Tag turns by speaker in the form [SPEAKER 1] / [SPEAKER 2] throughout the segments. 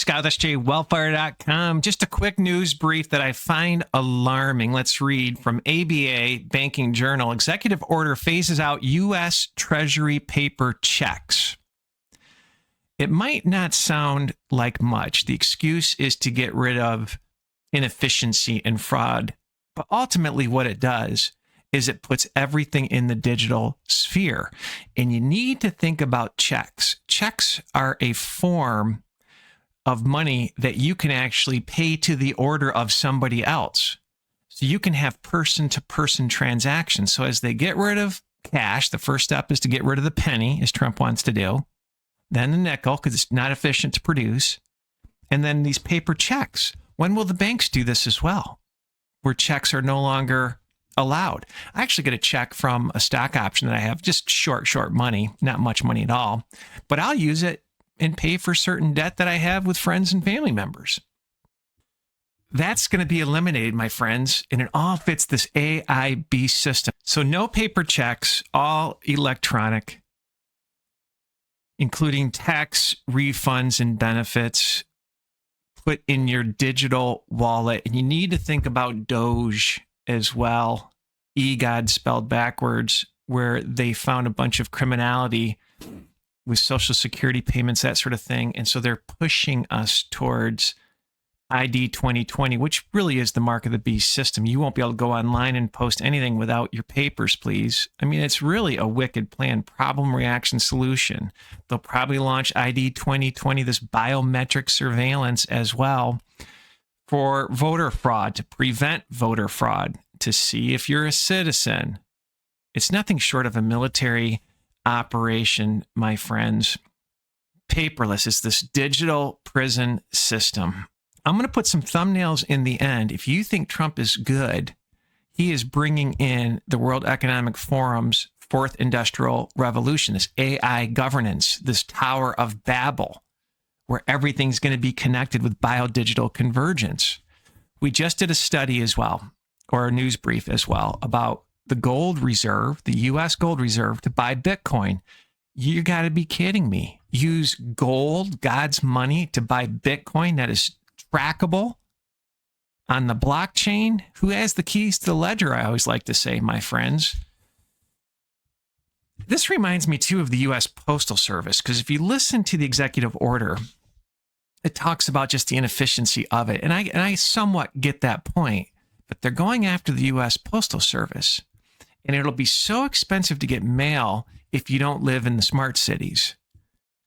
[SPEAKER 1] ScoutSJWellfire.com. Just a quick news brief that I find alarming. Let's read from ABA Banking Journal. Executive order phases out U.S. Treasury paper checks. It might not sound like much. The excuse is to get rid of inefficiency and fraud. But ultimately what it does is it puts everything in the digital sphere. And you need to think about checks. Checks are a form of money that you can actually pay to the order of somebody else. So you can have person-to-person transactions. So as they get rid of cash, the first step is to get rid of the penny, as Trump wants to do. Then the nickel, because it's not efficient to produce. And then these paper checks. When will the banks do this as well? Where checks are no longer allowed. I actually get a check from a stock option that I have, just short money, not much money at all. But I'll use it and pay for certain debt that I have with friends and family members. That's going to be eliminated, my friends, and it all fits this AIB system. So no paper checks, all electronic, including tax refunds and benefits put in your digital wallet. And you need to think about Doge as well, E-gov spelled backwards, where they found a bunch of criminality with Social Security payments, that sort of thing. And so they're pushing us towards ID 2020, which really is the mark of the beast system. You won't be able to go online and post anything without your papers, please. I mean, it's really a wicked plan. Problem, reaction, solution. They'll probably launch ID 2020, this biometric surveillance as well for voter fraud, to prevent voter fraud, to see if you're a citizen. It's nothing short of a military operation, my friends. Paperless is this digital prison system. I'm going to put some thumbnails in the end. If you think Trump is good, he is bringing in the World Economic Forum's fourth industrial revolution, this AI governance, this Tower of Babel, where everything's going to be connected with biodigital convergence. We just did a study as well, or a news brief as well, about the gold reserve, the U.S. gold reserve, to buy Bitcoin. You got to be kidding me. Use gold, God's money, to buy Bitcoin that is trackable on the blockchain? Who has the keys to the ledger, I always like to say, my friends. This reminds me, too, of the U.S. Postal Service, because if you listen to the executive order, it talks about just the inefficiency of it. And I somewhat get that point, but they're going after the U.S. Postal Service. And it'll be so expensive to get mail if you don't live in the smart cities.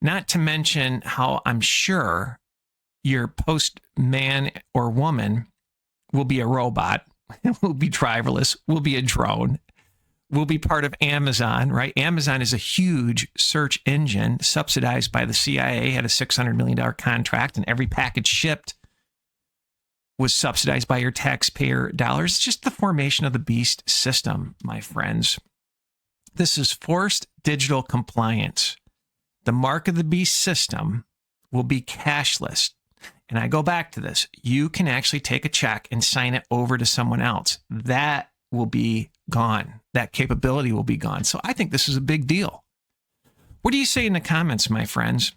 [SPEAKER 1] Not to mention how I'm sure your postman or woman will be a robot, will be driverless, will be a drone, will be part of Amazon, right? Amazon is a huge search engine subsidized by the CIA, had a $600 million contract, and every package shipped was subsidized by your taxpayer dollars. It's just the formation of the beast system, my friends. This is forced digital compliance. The mark of the beast system will be cashless. And I go back to this. You can actually take a check and sign it over to someone else. That will be gone. That capability will be gone. So I think this is a big deal. What do you say in the comments, my friends?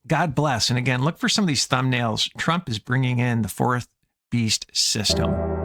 [SPEAKER 1] God bless. And again, look for some of these thumbnails. Trump is bringing in the fourth beast system.